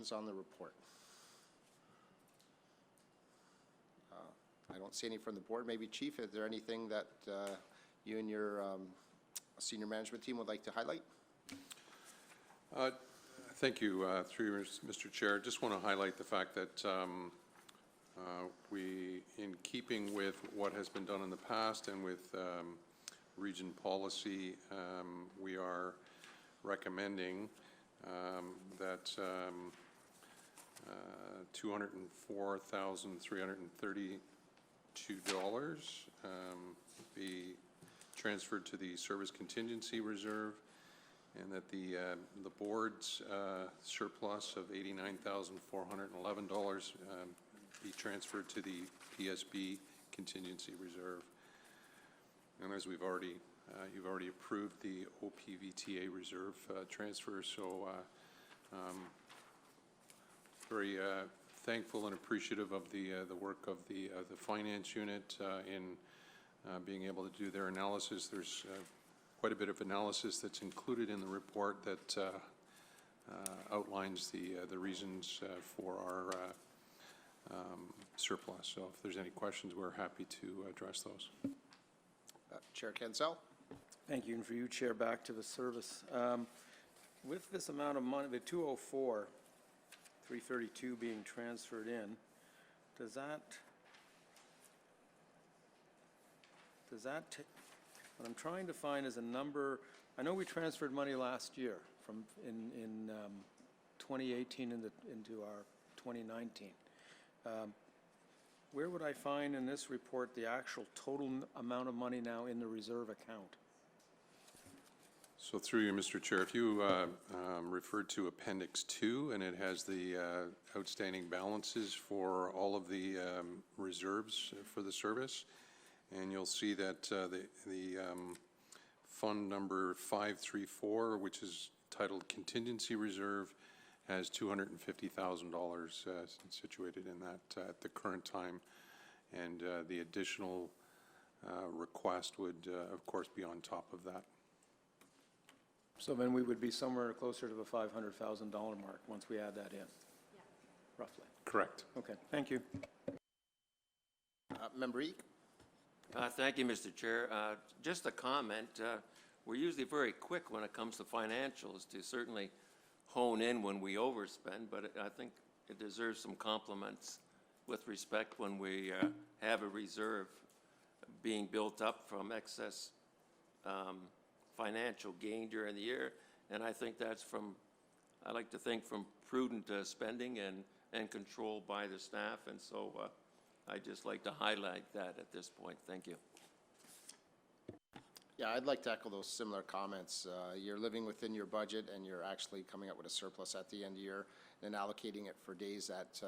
On the report. I don't see any from the board. Maybe Chief, is there anything that you and your senior management team would like to highlight? Thank you, through you, Mr. Chair. Just want to highlight the fact that we, in keeping with what has been done in the past and with region policy, we are recommending that $204,332 be transferred to the service contingency reserve, and that the board's surplus of $89,411 be transferred to the PSB contingency reserve. And as we've already you've already approved the OPVTA reserve transfer, so very thankful and appreciative of the work of the finance unit in being able to do their analysis. There's quite a bit of analysis that's included in the report that outlines the reasons for our surplus. So if there's any questions, we're happy to address those. Chair Kansell. Thank you. And for you, Chair, back to the service. With this amount of money, the 204,332 being transferred in, does that what I'm trying to find is a number. I know we transferred money last year from in 2018 into our 2019. Where would I find in this report the actual total amount of money now in the reserve account? So through you, Mr. Chair, if you referred to Appendix 2, and it has the outstanding balances for all of the reserves for the service, and you'll see that the fund number 534, which is titled Contingency Reserve, has $250,000 situated in that at the current time, and the additional request would, of course, be on top of that. So then we would be somewhere closer to the $500,000 mark once we add that in, yeah, roughly. Correct. Okay, thank you. Member Eek. Thank you, Mr. Chair. Just a comment. We're usually very quick when it comes to financials to certainly hone in when we overspend, but I think it deserves some compliments with respect when we have a reserve being built up from excess financial gain during the year, and I think that's from, I like to think, from prudent spending and control by the staff, and so I'd just like to highlight that at this point. Thank you. Yeah, I'd like to echo those similar comments. You're living within your budget, and you're actually coming up with a surplus at the end of the year, and allocating it for days that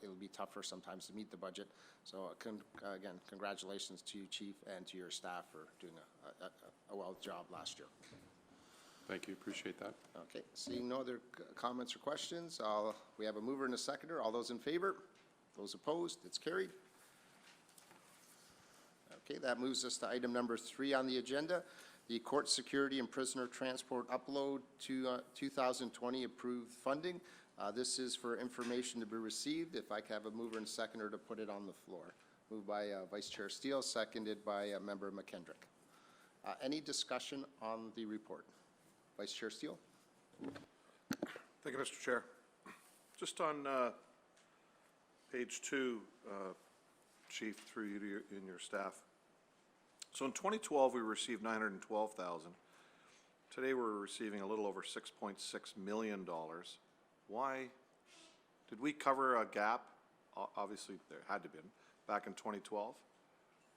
it'll be tougher sometimes to meet the budget. So again, congratulations to you, Chief, and to your staff for doing a well job last year. Thank you. Appreciate that. Okay. Seeing no other comments or questions, we have a mover and a seconder. All those in favor? Those opposed? It's carried. Okay, that moves us to item number 3 on the agenda, the Court Security and Prisoner Transport Upload to 2020 approved funding. This is for information to be received. If I could have a mover and seconder to put it on the floor. Moved by Vice Chair Steele, seconded by Member McKendrick. Any discussion on the report? Vice Chair Steele. Thank you, Mr. Chair. Just on page 2, Chief, through you and your staff. So in 2012, we received $912,000. Today, we're receiving a little over $6.6 million. Why did we cover a gap? Obviously, there had to be back in 2012,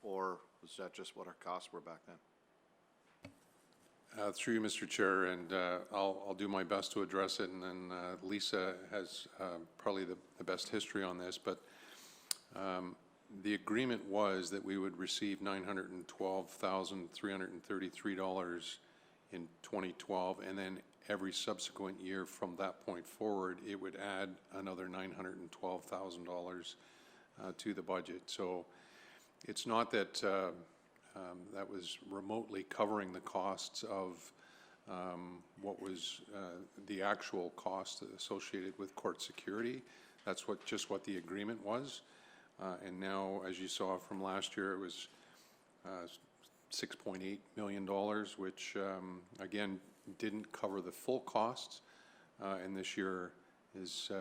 or was that just what our costs were back then? Through you, Mr. Chair, and I'll do my best to address it, and then Lisa has probably the best history on this, but the agreement was that we would receive $912,333 in 2012, and then every subsequent year from that point forward, it would add another $912,000 to the budget. So it's not that that was remotely covering the costs of what was the actual cost associated with court security. That's just what the agreement was. And now, as you saw from last year, it was $6.8 million, which, again, didn't cover the full costs. And this year is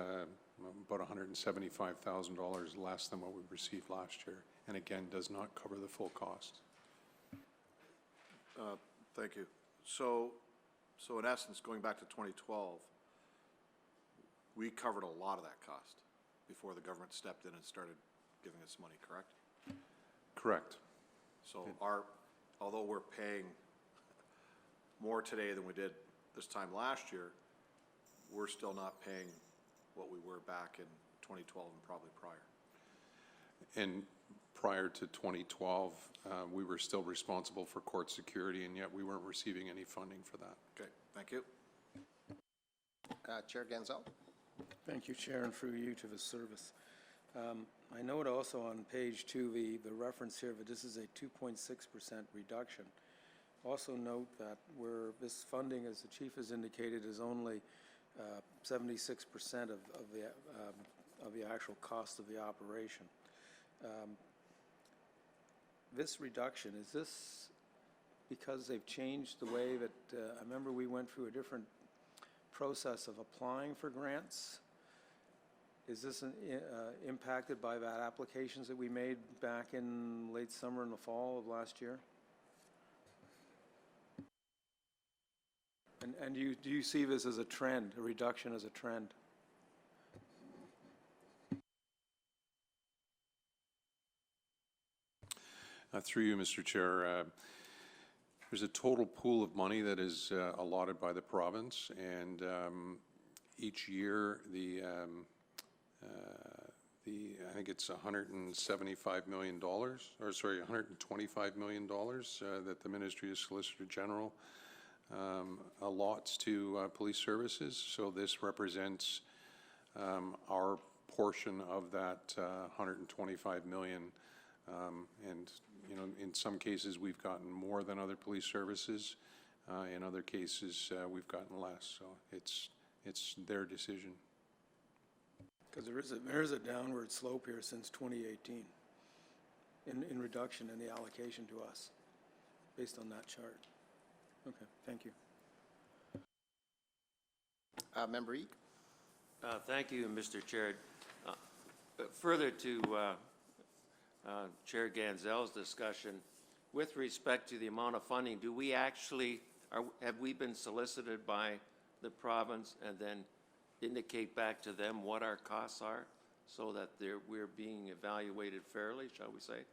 about $175,000 less than what we received last year, and again, does not cover the full cost. Thank you. So in essence, going back to 2012, we covered a lot of that cost before the government stepped in and started giving us money, correct? Correct. So although we're paying more today than we did this time last year, we're still not paying what we were back in 2012 and probably prior. And prior to 2012, we were still responsible for court security, and yet we weren't receiving any funding for that. Okay, thank you. Chair Ganzel? Thank you, Chair, and through you to the service. I note also on page 2, the reference here, that this is a 2.6% reduction. Also note that where this funding, as the chief has indicated, is only 76% of the actual cost of the operation. This reduction, is this because they've changed the way that, I remember we went through a different process of applying for grants? Is this impacted by that applications that we made back in late summer and the fall of last year? And do you see this as a trend, a reduction as a trend? Through you, Mr. Chair, there's a total pool of money that is allotted by the province, and each year I think it's $175 million, or sorry, $125 million that the Ministry of Solicitor General allots to police services. So this represents our portion of that $125 million. And, you know, in some cases, we've gotten more than other police services. In other cases, we've gotten less. So it's their decision. Because there is a downward slope here since 2018 in reduction in the allocation to us, based on that chart. Okay, thank you. Member Eek? Thank you, Mr. Chair. Further to Chair Ganzel's discussion, with respect to the amount of funding, do we actually, have we been solicited by the province and then indicate back to them what our costs are so that we're being evaluated fairly, shall we say?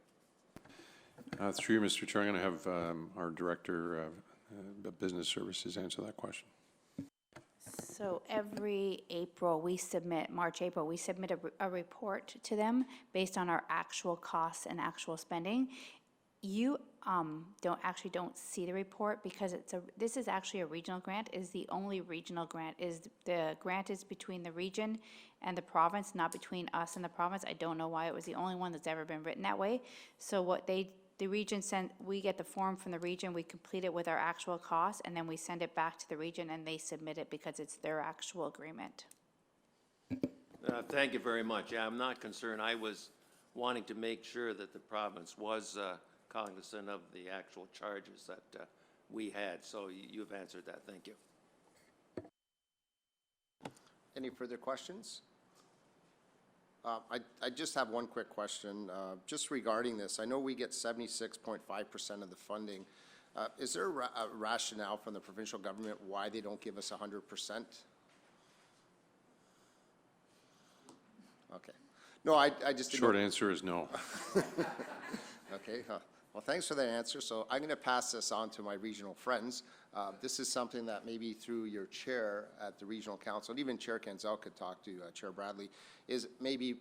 Through you, Mr. Chair, I'm going to have our Director of Business Services answer that question. So every April, March, April, we submit a report to them based on our actual costs and actual spending. You don't see the report because this is actually a regional grant. It is the only regional grant. The grant is between the region and the province, not between us and the province. I don't know why. It was the only one that's ever been written that way. So what the region sent, we get the form from the region, we complete it with our actual costs, and then we send it back to the region and they submit it because it's their actual agreement. Thank you very much. Yeah, I'm not concerned. I was wanting to make sure that the province was cognizant of the actual charges that we had. So you've answered that. Thank you. Any further questions? I just have one quick question, just regarding this. I know we get 76.5% of the funding. Is there a rationale from the provincial government why they don't give us 100%? Okay. No, I just didn't. Short answer is no. Okay. Well, thanks for that answer. So I'm going to pass this on to my regional friends. This is something that maybe through your chair at the regional council, and even Chair Ganzel could talk to Chair Bradley, is maybe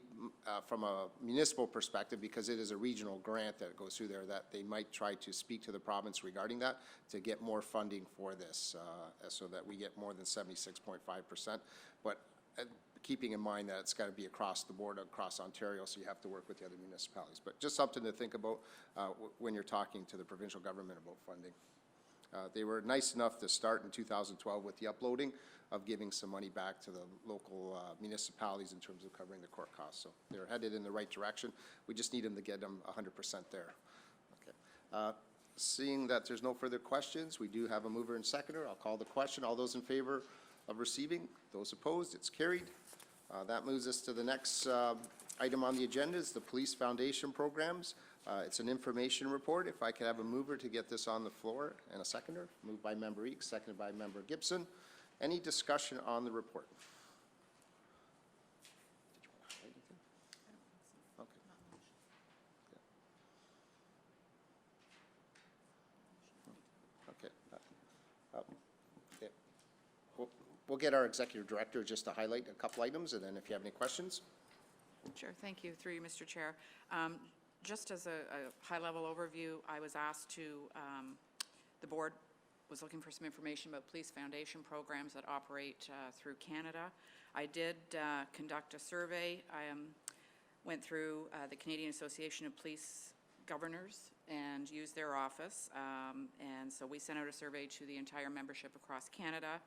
from a municipal perspective, because it is a regional grant that goes through there, that they might try to speak to the province regarding that to get more funding for this, so that we get more than 76.5%. But keeping in mind that it's got to be across the board, across Ontario, so you have to work with the other municipalities. But just something to think about when you're talking to the provincial government about funding. They were nice enough to start in 2012 with the uploading of giving some money back to the local municipalities in terms of covering the court costs. So they're headed in the right direction. We just need them to get them 100% there. Okay. Seeing that there's no further questions, we do have a mover and seconder. I'll call the question. All those in favor of receiving? Those opposed? It's carried. That moves us to the next item on the agenda is the Police Foundation programs. It's an information report. If I could have a mover to get this on the floor and a seconder. Moved by Member Eek, seconded by Member Gibson. Any discussion on the report? Did you want to highlight anything? Okay. Okay. Okay. We'll get our executive director just to highlight a couple items, and then if you have any questions. Sure, thank you. Through you, Mr. Chair. Just as a high-level overview, I was asked to, the board was looking for some information about police foundation programs that operate through Canada. I did conduct a survey. I went through the Canadian Association of Police Governors and used their office. And so we sent out a survey to the entire membership across Canada.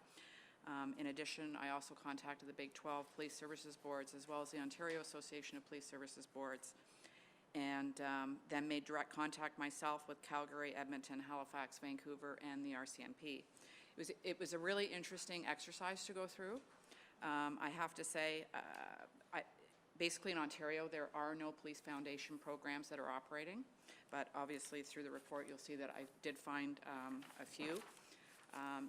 In addition, I also contacted the Big 12 Police Services Boards as well as the Ontario Association of Police Services Boards, and then made direct contact myself with Calgary, Edmonton, Halifax, Vancouver, and the RCMP. It was a really interesting exercise to go through. I have to say, basically in Ontario, there are no police foundation programs that are operating, but obviously through the report, you'll see that I did find a few.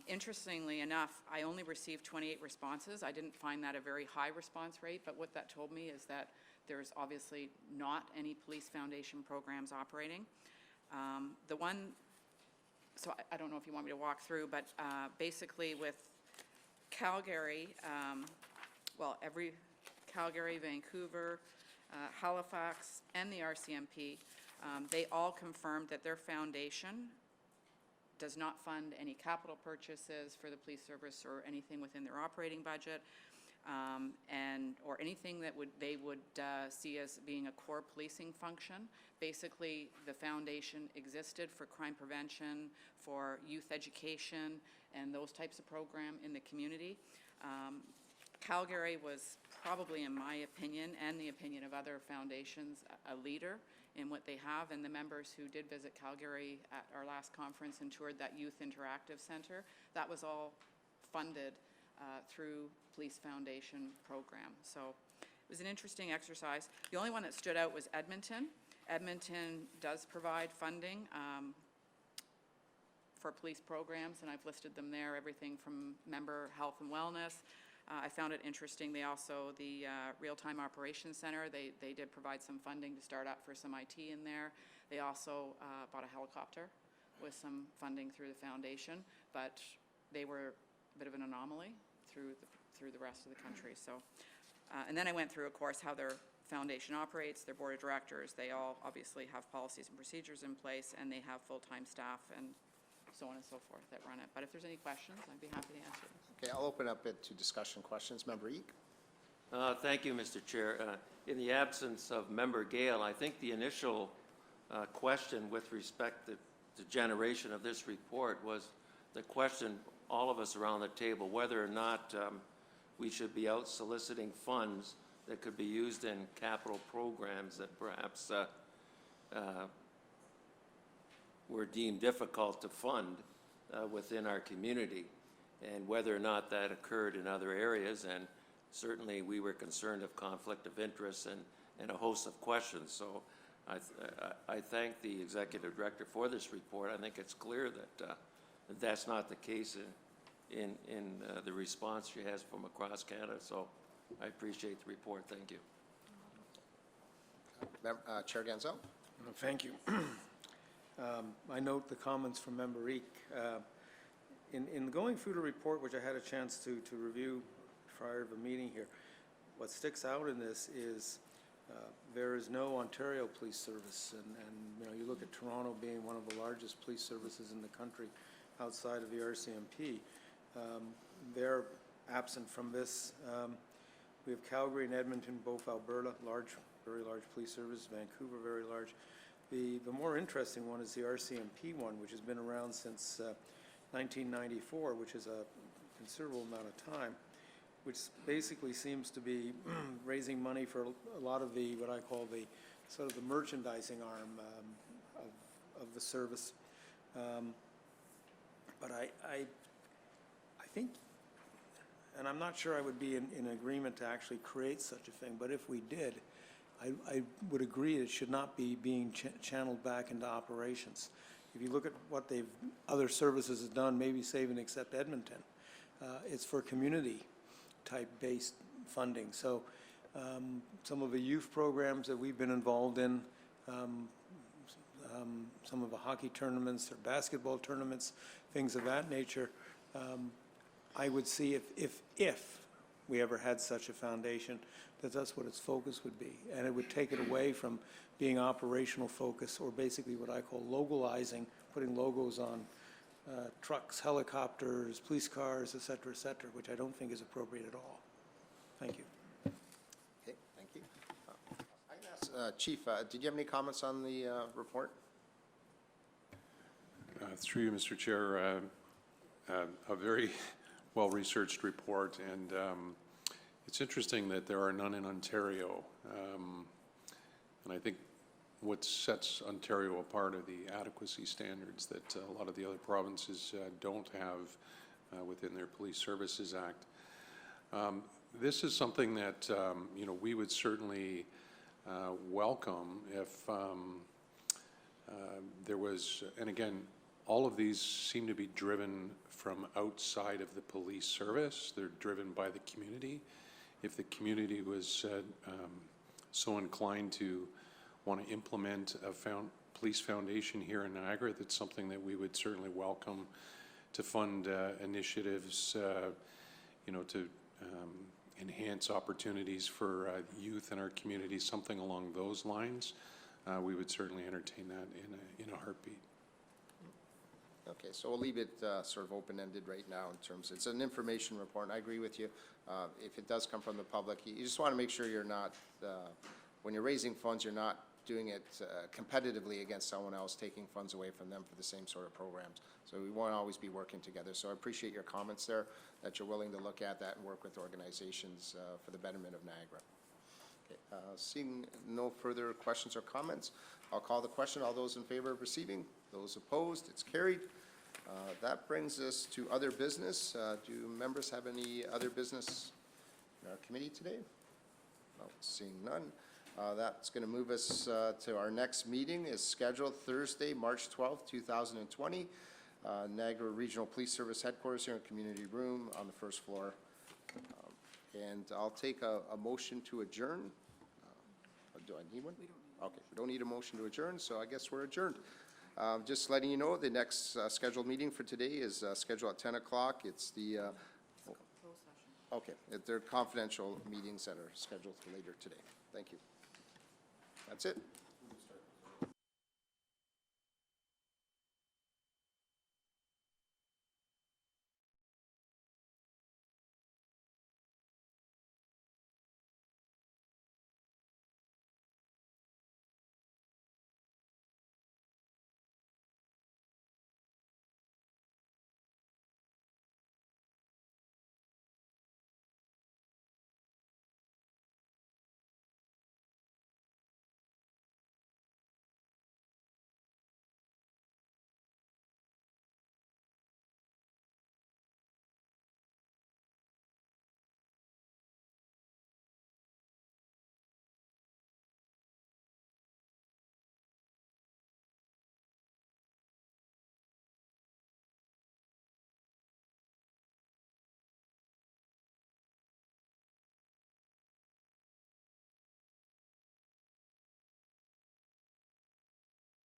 Interestingly enough, I only received 28 responses. I didn't find that a very high response rate, but what that told me is that there's obviously not any police foundation programs operating. The one, so I don't know if you want me to walk through, but basically with Calgary, well, every Calgary, Vancouver, Halifax, and the RCMP, they all confirmed that their foundation does not fund any capital purchases for the police service or anything within their operating budget, or anything that they would see as being a core policing function. Basically, the foundation existed for crime prevention, for youth education, and those types of program in the community. Calgary was probably, in my opinion, and the opinion of other foundations, a leader in what they have, and the members who did visit Calgary at our last conference and toured that Youth Interactive Center, that was all funded through Police Foundation program. So it was an interesting exercise. The only one that stood out was Edmonton. Edmonton does provide funding for police programs, and I've listed them there, everything from member health and wellness. I found it interesting, they also, the Real-Time Operations Center, they did provide some funding to start up for some IT in there. They also bought a helicopter with some funding through the foundation, but they were a bit of an anomaly through the rest of the country. So, and then I went through, of course, how their foundation operates, their board of directors. They all obviously have policies and procedures in place, and they have full-time staff and so on and so forth that run it. But if there's any questions, I'd be happy to answer them. Okay, I'll open up it to discussion questions. Member Eek? Thank you, Mr. Chair. In the absence of Member Gale, I think the initial question with respect to the generation of this report was the question, all of us around the table, whether or not we should be out soliciting funds that could be used in capital programs that perhaps were deemed difficult to fund within our community, and whether or not that occurred in other areas. And certainly we were concerned of conflict of interest and a host of questions. So I thank the executive director for this report. I think it's clear that that's not the case in the response she has from across Canada. So I appreciate the report. Thank you. Chair Ganzel? Thank you. I note the comments from Member Eek. In going through the report, which I had a chance to review prior to the meeting here, what sticks out in this is there is no Ontario Police Service, and you know, you look at Toronto being one of the largest police services in the country outside of the RCMP. They're absent from this. We have Calgary and Edmonton, both Alberta, very large police service, Vancouver, very large. The more interesting one is the RCMP one, which has been around since 1994, which is a considerable amount of time, which basically seems to be raising money for a lot of the, what I call the, sort of the merchandising arm of the service. But I think, and I'm not sure I would be in agreement to actually create such a thing, but if we did, I would agree it should not be being channeled back into operations. If you look at what other services have done, maybe save and except Edmonton, it's for community-type based funding. So some of the youth programs that we've been involved in, some of the hockey tournaments or basketball tournaments, things of that nature, I would see if we ever had such a foundation, that's what its focus would be. And it would take it away from being operational focus, or basically what I call localizing, putting logos on trucks, helicopters, police cars, et cetera, which I don't think is appropriate at all. Thank you. Okay, thank you. I can ask, Chief, did you have any comments on the report? Through you, Mr. Chair, a very well-researched report, and it's interesting that there are none in Ontario. And I think what sets Ontario apart are the adequacy standards that a lot of the other provinces don't have within their Police Services Act. This is something that we would certainly welcome if there was, and again, all of these seem to be driven from outside of the police service. They're driven by the community. If the community was so inclined to want to implement a police foundation here in Niagara, that's something that we would certainly welcome to fund initiatives, to enhance opportunities for youth in our community, something along those lines. We would certainly entertain that in a heartbeat. Okay, so we'll leave it sort of open-ended right now in terms, it's an information report, and I agree with you. If it does come from the public, you just want to make sure you're not, when you're raising funds, you're not doing it competitively against someone else, taking funds away from them for the same sort of programs. So we want to always be working together. So I appreciate your comments there, that you're willing to look at that and work with organizations for the betterment of Niagara. Okay, seeing no further questions or comments, I'll call the question. All those in favor of receiving? Those opposed? It's carried. That brings us to other business. Do members have any other business in our committee today? No, seeing none. That's going to move us to our next meeting is scheduled Thursday, March 12th, 2020. Niagara Regional Police Service Headquarters here in Community Room on the first floor. And I'll take a motion to adjourn. Do I need one? We don't need one. Okay, we don't need a motion to adjourn, so I guess we're adjourned. Just letting you know, the next scheduled meeting for today is scheduled at 10 o'clock. It's the, okay, they're confidential meetings that are scheduled for later today. Thank you. That's it.